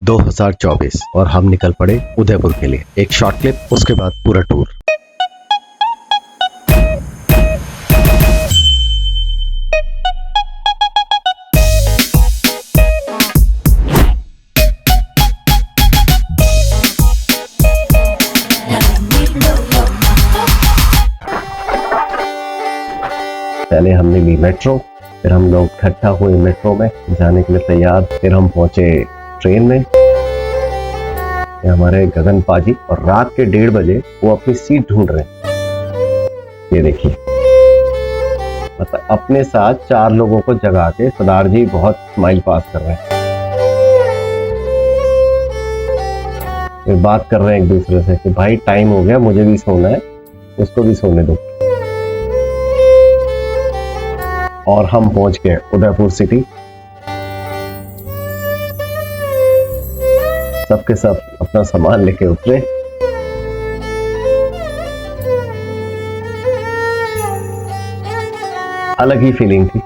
2024 और हम निकल पड़े उदयपुर के लिए। एक शॉर्ट क्लिप, उसके बाद पूरा टूर। पहले हमने ली मेट्रो, फिर हम लोग इकट्ठा हुए मेट्रो में जाने के लिए तैयार। फिर हम पहुंचे ट्रेन में। ये हमारे गगन पाजी, और रात के 1:30 बजे वो अपनी सीट ढूंढ रहे हैं। ये देखिए, मतलब अपने साथ 4 लोगों को जगा के सरदार जी बहुत स्माइल पास कर रहे हैं। ये बात कर रहे हैं एक दूसरे से कि भाई टाइम हो गया, मुझे भी सोना है, उसको भी सोने दो। और हम पहुंच गए उदयपुर सिटी। सबके सब अपना सामान लेके उतरे। अलग ही फीलिंग थी।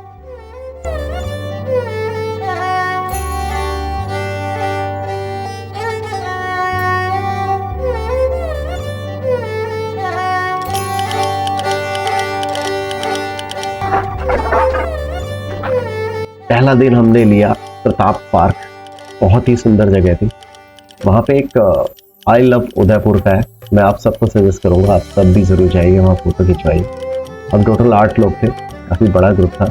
पहला दिन हमने लिया प्रताप पार्क। बहुत ही सुंदर जगह थी। वहाँ पे एक आई लव उदयपुर का है। मैं आप सबको सजेस्ट करूँगा, आप सब भी जरूर जाइए वहाँ, फोटो खिंचवाइए। हम टोटल 8 लोग थे, काफ़ी बड़ा ग्रुप था।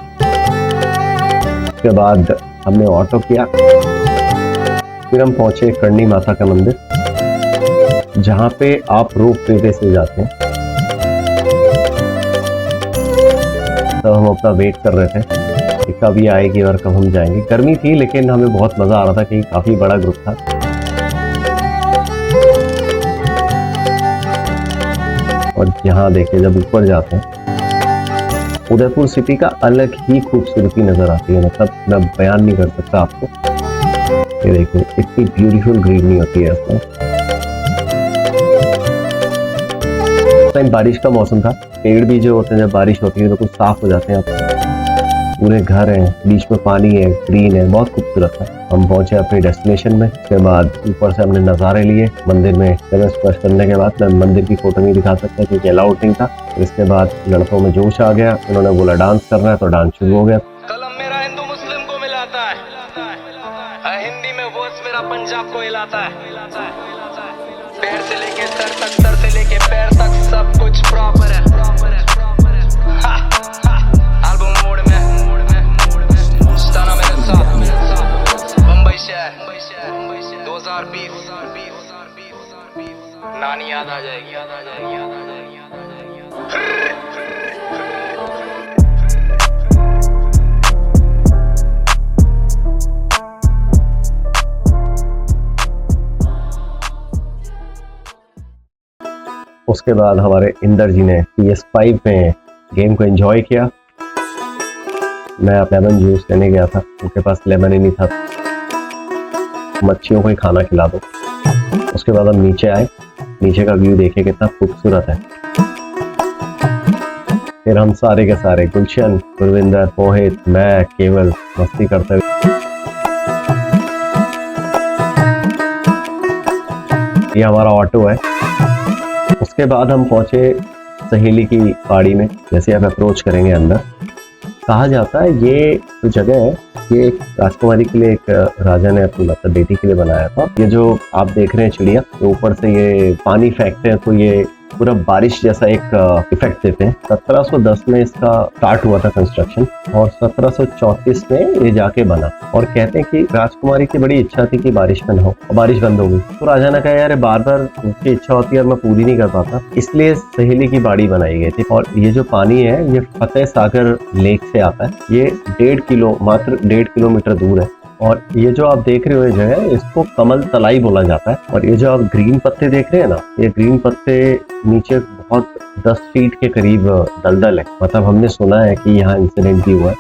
उसके बाद हमने ऑटो किया। फिर हम पहुँचे करणी माता का मंदिर, जहाँ पे आप रोप वे से जाते हैं। तो हम अपना वेट कर रहे थे कि कब ये आएगी और कब हम जाएंगे। गर्मी थी लेकिन हमें बहुत मजा आ रहा था कि काफी बड़ा ग्रुप था। और यहाँ देखिए, जब ऊपर जाते हैं उदयपुर सिटी का अलग ही खूबसूरती नजर आती है। मतलब मैं बयान नहीं कर सकता आपको। ये देखिए, इतनी ब्यूटीफुल ग्रीनरी होती है इसमें। उस टाइम बारिश का मौसम था। पेड़ भी जो होते हैं जब बारिश होती है तो कुछ साफ हो जाते हैं। पूरे घर हैं, बीच में पानी है, ग्रीन है, बहुत खूबसूरत है। हम पहुंचे अपने डेस्टिनेशन में। उसके बाद ऊपर से हमने नज़ारे लिए। मंदिर में चरण स्पर्श करने के बाद मैं मंदिर की फोटो नहीं दिखा सकता क्योंकि अलाउड नहीं था। इसके बाद लड़कों में जोश आ गया, उन्होंने बोला डांस करना है, तो डांस शुरू हो गया। कलम मेरा हिंदू मुस्लिम को मिलाता है, हिंदी में वॉइस मेरा पंजाब को हिलाता है। पैर से लेके सर तक, सर से लेके पैर तक सब कुछ प्रॉपर है। एल्बम मोड में स्टाना मेरे साथ, बम्बई शहर 2020। नानी याद आ जाएगी, याद आ जाएगी, याद आ जाएगी, याद आ जाएगी। उसके बाद हमारे इंदर जी ने PS5 में गेम को एंजॉय किया। मैं लेमन जूस लेने गया था, उनके पास लेमन ही नहीं था। मच्छियों को ही खाना खिला दो। उसके बाद हम नीचे आए। नीचे का व्यू देखिए कितना खूबसूरत है। फिर हम सारे के सारे, गुलशन, गुरविंदर, मोहित, मैं, केवल मस्ती करते हुए। ये हमारा ऑटो है। उसके बाद हम पहुंचे सहेली की पहाड़ी में। जैसे आप अप्रोच करेंगे अंदर, कहा जाता है ये जो जगह है ये एक राजकुमारी के लिए, एक राजा ने अपनी मतलब बेटी के लिए बनाया था। ये जो आप देख रहे हैं चिड़िया, तो ऊपर से ये पानी फेंकते हैं तो ये पूरा बारिश जैसा एक इफेक्ट देते हैं। 1710 में इसका स्टार्ट हुआ था कंस्ट्रक्शन, और 1734 में ये जाके बना। और कहते हैं कि राजकुमारी की बड़ी इच्छा थी कि बारिश में ना हो, और बारिश बंद हो गई। तो राजा ने कहा यार बार बार उसकी इच्छा होती है और मैं पूरी नहीं कर पाता, इसलिए सहेली की बाड़ी बनाई गई थी। और ये जो पानी है ये फतेह सागर लेक से आता है। ये 1.5 किलोमीटर दूर है। और ये जो आप देख रहे हो जगह, इसको कमल तलाई बोला जाता है। और ये जो आप ग्रीन पत्ते देख रहे हैं ना, ये ग्रीन पत्ते नीचे बहुत 10 फीट के करीब दलदल है। मतलब हमने सुना है कि यहाँ इंसिडेंट भी हुआ है।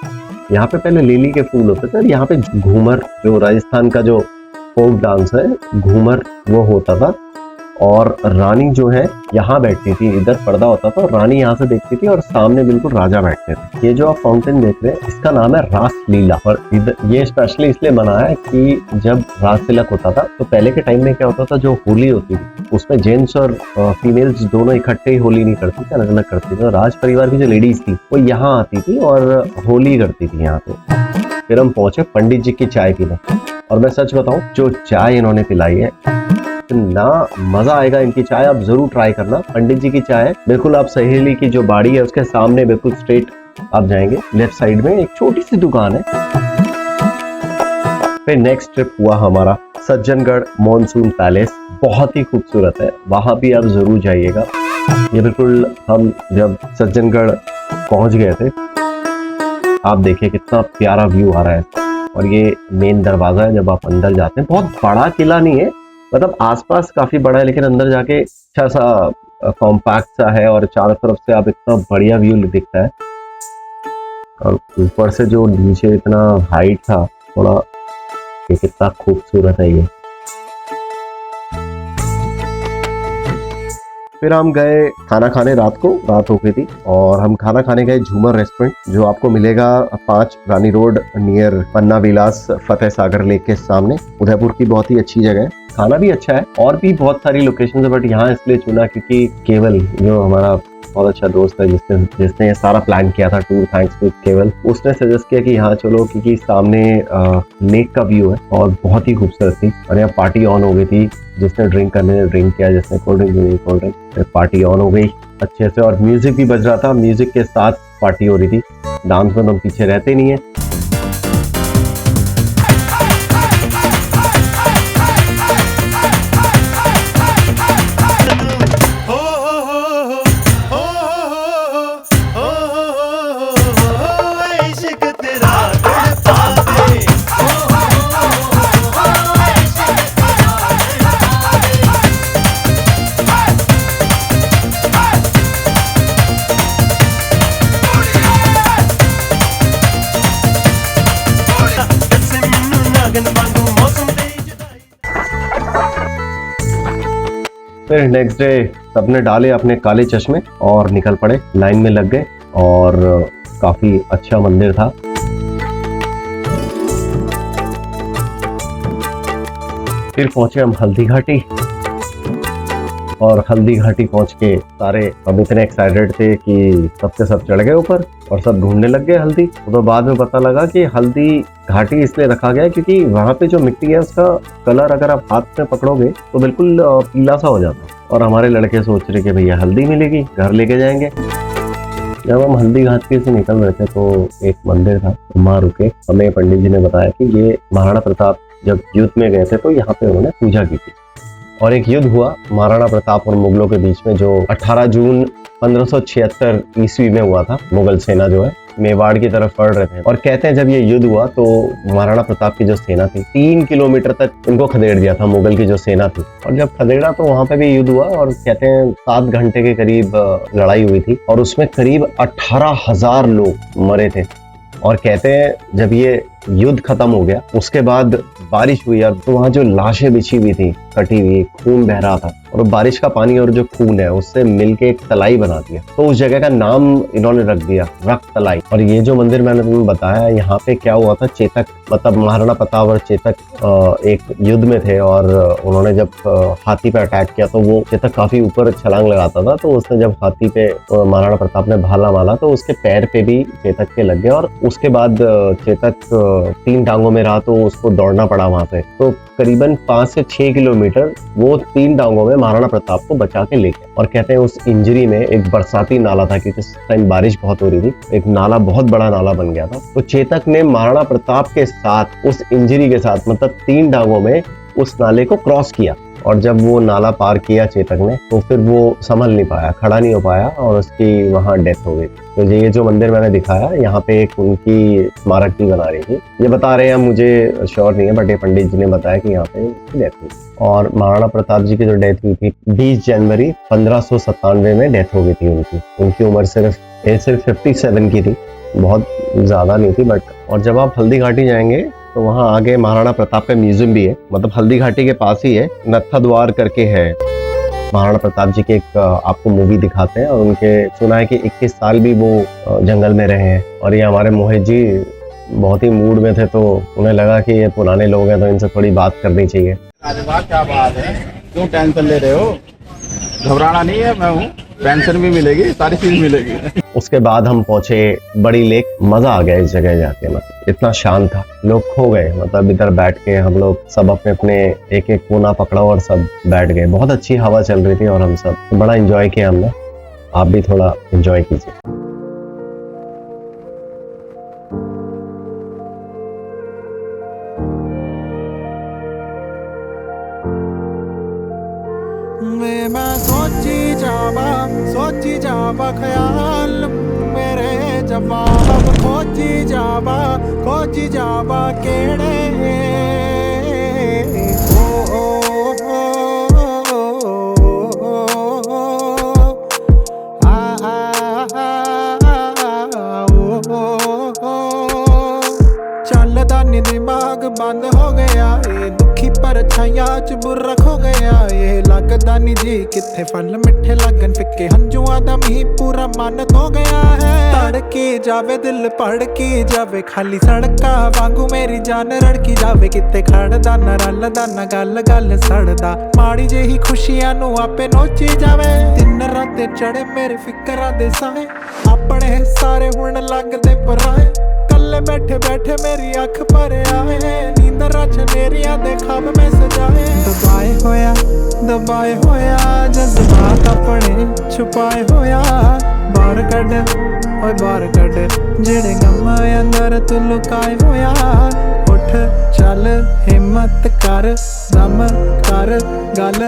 यहाँ पे पहले लिली के फूल होते थे, और यहाँ पे घूमर, जो राजस्थान का जो फोक डांस है घूमर, वो होता था। और रानी जो है यहाँ बैठती थी, इधर पर्दा होता था और रानी यहाँ से देखती थी और सामने बिल्कुल राजा बैठते थे। ये जो आप फाउंटेन देख रहे हैं इसका नाम है रासलीला और ये स्पेशली इसलिए बना है कि जब रास तिलक होता था तो पहले के टाइम में क्या होता था, जो होली होती थी उसमें जेंट्स और फीमेल्स दोनों इकट्ठे ही होली नहीं करती थी, अलग अलग करती थी। और राज परिवार की जो लेडीज थी वो यहाँ आती थी और होली करती थी यहाँ पे। फिर हम पहुंचे पंडित जी की चाय पीने और मैं सच बताऊं जो चाय इन्होंने पिलाई है इतना मजा आएगा इनकी चाय, आप जरूर ट्राई करना। पंडित जी की चाय बिल्कुल आप सहेली की जो बाड़ी है उसके सामने बिल्कुल स्ट्रेट आप जाएंगे, लेफ्ट साइड में एक छोटी सी दुकान है। फिर नेक्स्ट ट्रिप हुआ हमारा सज्जनगढ़ मॉनसून पैलेस, बहुत ही खूबसूरत है, वहां भी आप जरूर जाइएगा। ये बिल्कुल हम जब सज्जनगढ़ पहुंच गए थे, आप देखिए कितना प्यारा व्यू आ रहा है और ये मेन दरवाजा है जब आप अंदर जाते हैं। बहुत बड़ा किला नहीं है, मतलब आसपास काफी बड़ा है लेकिन अंदर जाके अच्छा सा कॉम्पैक्ट सा है और चारों तरफ से आप इतना बढ़िया व्यू दिखता है। और ऊपर से जो नीचे इतना हाइट था थोड़ा, ये कितना खूबसूरत है ये। फिर हम गए खाना खाने, रात हो गई थी और हम खाना खाने गए झूमर रेस्टोरेंट जो आपको मिलेगा 5 रानी रोड नियर पन्ना विलास फतेह सागर लेक के सामने। उदयपुर की बहुत ही अच्छी जगह है, खाना भी अच्छा है और भी बहुत सारी लोकेशन है, बट यहाँ इसलिए चुना क्योंकि केवल जो हमारा बहुत अच्छा दोस्त है जिसने ये सारा प्लान किया था टूर, थैंक्स टू केवल, उसने सजेस्ट किया कि यहाँ चलो क्योंकि सामने लेक का व्यू है और बहुत ही खूबसूरत थी। और यहाँ पार्टी ऑन हो गई थी, जिसने ड्रिंक करने ने ड्रिंक किया, जिसने कोल्ड ड्रिंक नहीं कोल्ड ड्रिंक। पार्टी ऑन हो गई अच्छे से और म्यूजिक भी बज रहा था, म्यूजिक के साथ पार्टी हो रही थी। डांस में तो हम पीछे रहते नहीं है। फिर नेक्स्ट डे सबने डाले अपने काले चश्मे और निकल पड़े, लाइन में लग गए और काफी अच्छा मंदिर था। फिर पहुंचे हम हल्दी घाटी और हल्दी घाटी पहुंच के सारे हम इतने एक्साइटेड थे कि सबके सब चढ़ गए ऊपर और सब ढूंढने लग गए हल्दी। तो बाद में पता लगा कि हल्दी घाटी इसलिए रखा गया क्योंकि वहां पे जो मिट्टी है उसका कलर अगर आप हाथ में पकड़ोगे तो बिल्कुल पीला सा हो जाता है। और हमारे लड़के सोच रहे कि भैया हल्दी मिलेगी, घर लेके जाएंगे। जब हम हल्दी घाटी से निकल रहे थे तो एक मंदिर था, वहां रुके। हमें पंडित जी ने बताया कि ये महाराणा प्रताप जब युद्ध में गए थे तो यहाँ पे उन्होंने पूजा की थी और एक युद्ध हुआ महाराणा प्रताप और मुगलों के बीच में जो 18 जून 1576 ईस्वी में हुआ था। मुगल सेना जो है मेवाड़ की तरफ बढ़ रहे थे और कहते हैं जब ये युद्ध हुआ तो महाराणा प्रताप की जो सेना थी 3 किलोमीटर तक इनको खदेड़ दिया था मुगल की जो सेना थी। और जब खदेड़ा तो वहां पे भी युद्ध हुआ और कहते हैं 7 घंटे के करीब लड़ाई हुई थी और उसमें करीब 18,000 लोग मरे थे। और कहते हैं जब ये युद्ध खत्म हो गया उसके बाद बारिश हुई और तो वहां जो लाशें बिछी हुई थी, कटी हुई, खून बह रहा था और बारिश का पानी और जो खून है उससे मिलके एक तलाई बना दिया। तो उस जगह का नाम इन्होंने रख दिया रक्त तलाई। और ये जो मंदिर मैंने तुम्हें बताया, यहाँ पे क्या हुआ था, चेतक मतलब महाराणा प्रताप और चेतक एक युद्ध में थे और उन्होंने जब हाथी पे अटैक किया तो वो चेतक काफी ऊपर छलांग लगाता था, तो उसने जब हाथी पे महाराणा प्रताप ने भाला मारा तो उसके पैर पे भी चेतक के लग गया और उसके बाद चेतक 3 टांगों में रहा तो उसको दौड़ना पड़ा वहां से। तो करीबन 5 से 6 किलोमीटर वो 3 टांगों में महाराणा प्रताप को बचा के ले गया। और कहते हैं उस इंजरी में एक बरसाती नाला था क्योंकि उस टाइम बारिश बहुत हो रही थी, एक नाला बहुत बड़ा नाला बन गया था। तो चेतक ने महाराणा प्रताप के साथ उस इंजरी के साथ मतलब 3 टांगों में उस नाले को क्रॉस किया और जब वो नाला पार किया चेतक ने तो फिर वो संभल नहीं पाया, खड़ा नहीं हो पाया और उसकी वहां डेथ हो गई। तो ये जो मंदिर मैंने दिखाया यहाँ पे एक उनकी स्मारक भी बना रही थी, ये बता रहे हैं, मुझे श्योर नहीं है बट ये पंडित जी ने बताया कि यहाँ पे उसकी डेथ हुई। और महाराणा प्रताप जी की जो डेथ हुई थी 20 जनवरी 1597 में डेथ हो गई थी उनकी उम्र सिर्फ 57 की थी, बहुत ज्यादा नहीं थी बट। और जब आप हल्दी घाटी जाएंगे तो वहाँ आगे महाराणा प्रताप का म्यूजियम भी है, मतलब हल्दी घाटी के पास ही है, नत्था द्वार करके है। महाराणा प्रताप जी की एक आपको मूवी दिखाते हैं और उनके सुना है कि 21 साल भी वो जंगल में रहे हैं। और ये हमारे मोहित जी बहुत ही मूड में थे, तो उन्हें लगा कि ये पुराने लोग हैं तो इनसे थोड़ी बात करनी चाहिए। क्या बात है, क्यों टेंशन ले रहे हो? घबराना नहीं है, मैं हूँ, पेंशन भी मिलेगी, सारी चीज मिलेगी। उसके बाद हम पहुंचे बड़ी लेक। मजा आ गया इस जगह जाके, मतलब इतना शांत था, लोग खो गए। मतलब इधर बैठ के हम लोग सब अपने अपने एक एक कोना पकड़ा और सब बैठ गए। बहुत अच्छी हवा चल रही थी और हम सब बड़ा एंजॉय किया हमने। आप भी थोड़ा एंजॉय कीजिए। मैं सोची जावा ख्याल मेरे जवाब खोजी जावा केड़े चलदा नी दिमाग बंद हो गया ये, दुखी पर छाया च बुरा खो गया ये। लगदा नी जी किथे फल मिठे लगन, फिक्के हंजुआं दा मीं पूरा मन धो गया है। तड़की जावे दिल भड़की जावे, खाली सड़का वांगू मेरी जान रड़की जावे। किते खड़दा न रलदा न गल गल सड़दा, माड़ी जेही खुशियां नू आपे नोची जावे। दिन रात चढ़े मेरे फिकरां दे साए, अपने सारे हुण लगदे पराए। कल्ले बैठे बैठे मेरी अख भरे आए, नींदरां च नेरियां दे ख्वाब में सजाए। दबाए होया जज्बात अपने छुपाए होया, बाहर कड ओए बाहर कड जेड़े गम अंदर तू लुकाए होया। उठ चल हिम्मत कर, दम कर, गल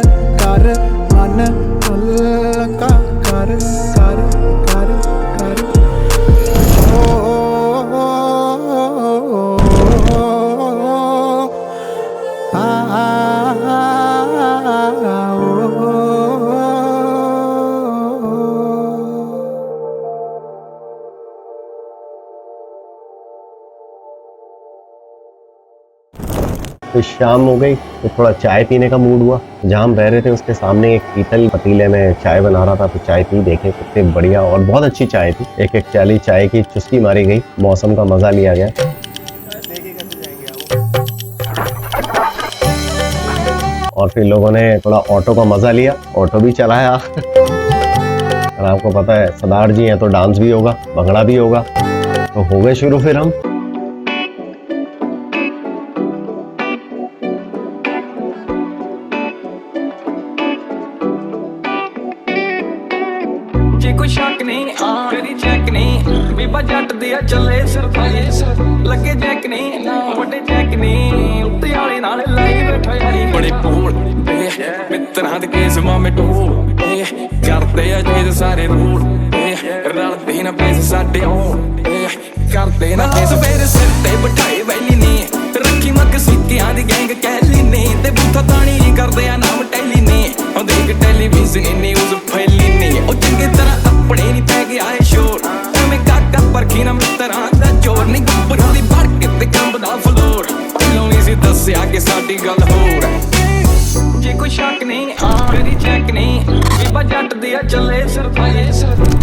कर, मन हल्का कर कर कर कर। तो शाम हो गई तो थोड़ा चाय पीने का मूड हुआ। जहाँ हम रह रहे थे उसके सामने एक पीतल पतीले में चाय बना रहा था, तो चाय पी, देखे कितने बढ़िया और बहुत अच्छी चाय थी। एक एक प्याली चाय की चुस्की मारी गई, मौसम का मजा लिया गया। और फिर लोगों ने थोड़ा ऑटो का मजा लिया, ऑटो भी चलाया। और आपको पता है सरदार जी हैं तो डांस भी होगा, भंगड़ा भी होगा। तो हो गए शुरू फिर हम। कोई शक नहीं करी चेक नहीं, बीबा जट दिया चले सरफाई लगे जैक नहीं, बड़े जैक नहीं, उत्ते वाले नाल लाई बैठा यारी। बड़े भूल मित्तरां दे केस मामे टोल करदे आ जे सारे रूल, रलदे ना पैसे साडे होण, करदे ना केस मेरे सिर ते बिठाए वैली नी, रखी मक सिक्कियां दी गैंग कैली नी, ते बूथा ताणी करदे आ नाम टैली नी। ओ देख टेलीविजन न्यूज़ फैली नी, ओ चंगी तरह अपने नहीं पै गया है शोर, मैं काका परखी ना मित्तरां दा जोर नहीं। गब्बरू दी भड़क ते कंबदा फ्लोर, पहलों इसी दस्सिया कि साडी गल होर। जे कोई शक नहीं करी चेक नहीं, बीबा जट दिया चले सरफाई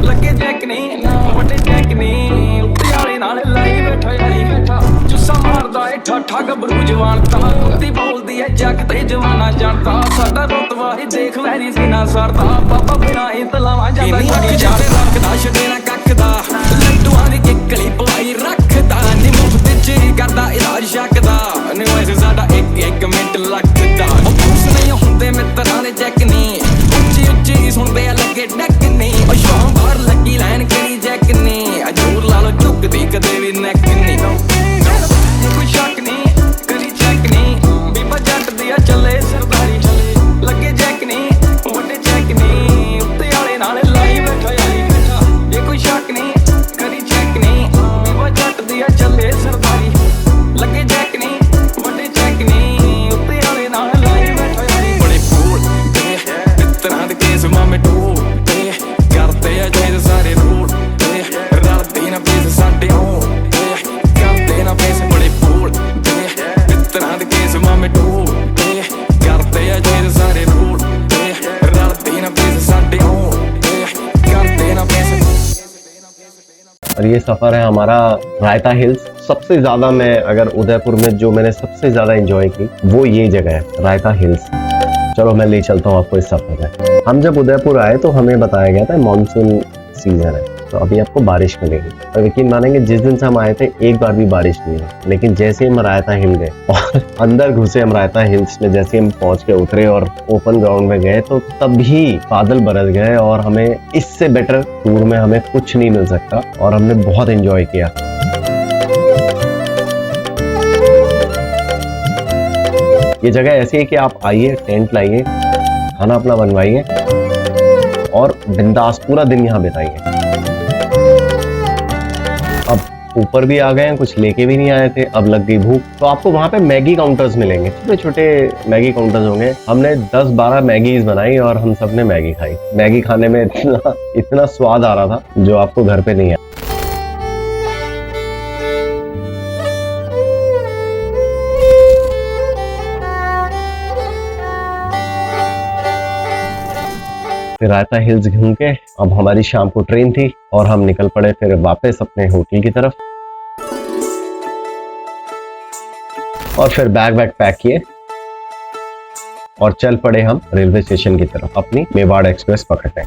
लगे जैक नहीं, बड़े जैक नहीं, उत्ते वाले नाल लाई बैठा यारी। जुस्सा मारदा है ठाठा गब्बरू जवान, ता कुत्ती बोलदी है जग ते जवाना जानता। साडा रुतबा ही देख वैरी सीना सरदा, बाबा बिना इतलावा जांदा नहीं जाते रखदा छड़े ना कखदा, लड्डूआं दी किकली पवाई रखदा नी, मुफ्त च करदा इलाज शकदा नी, वैसे साडा एक एक मिंट लगदा। नहीं हुंदे मित्तरां दे चेक नहीं, उच्ची उच्ची सुनदे लगे डक नहीं, ओ शाम बाहर लगी लाइन करी जैक नहीं, अजूर ला लो झुकदी कदे भी नैक नहीं। कोई शक नहीं करी चेक नहीं, बीबा जट दिया चले सरदारी लगे जैक नहीं, बड़े जैक नहीं, उत्ते वाले नाल लाई बैठा यारी। ये कोई शक नहीं करी चेक नहीं, बीबा जट दिया चले सरदारी लगे जैक नहीं, बड़े जैक नहीं, उत्ते वाले नाल लाई बैठा यारी। बड़े फूल मित्तरां दे केस मामे टोल, करदे आ जे सारे रूल, रलदे ना पैसे साडे होण, करदे ना पैसे। बड़े फूल मित्तरां दे केस मामे टोल, करदे आ जे सारे रूल, रलदे और ये सफर है हमारा रायता हिल्स। सबसे ज्यादा मैं अगर उदयपुर में जो मैंने सबसे ज्यादा एंजॉय की वो ये जगह है रायता हिल्स। चलो मैं ले चलता हूँ आपको इस सफर में। हम जब उदयपुर आए तो हमें बताया गया था मानसून सीजन है, तो अभी आपको बारिश मिलेगी। और यकीन मानेंगे जिस दिन से हम आए थे एक बार भी बारिश नहीं है, लेकिन जैसे ही हम रायता हिल गए और अंदर घुसे हम रायता हिल्स में, जैसे हम पहुंच के उतरे और ओपन ग्राउंड में गए तो तभी बादल बरस गए और हमें इससे बेटर टूर में हमें कुछ नहीं मिल सकता और हमने बहुत एंजॉय किया। ये जगह ऐसी है कि आप आइए, टेंट लाइए, खाना अपना बनवाइए और बिंदास पूरा दिन यहाँ बिताइए। अब ऊपर भी आ गए हैं, कुछ लेके भी नहीं आए थे, अब लग गई भूख, तो आपको वहाँ पे मैगी काउंटर्स मिलेंगे, छोटे छोटे मैगी काउंटर्स होंगे। हमने 10-12 मैगीज बनाई और हम सब ने मैगी खाई। मैगी खाने में इतना स्वाद आ रहा था जो आपको घर पे नहीं है। फिर रायता हिल्स घूम के अब हमारी शाम को ट्रेन थी और हम निकल पड़े फिर वापस अपने होटल की तरफ और फिर बैग पैक किए और चल पड़े हम रेलवे स्टेशन की तरफ अपनी मेवाड़ एक्सप्रेस पकड़ने।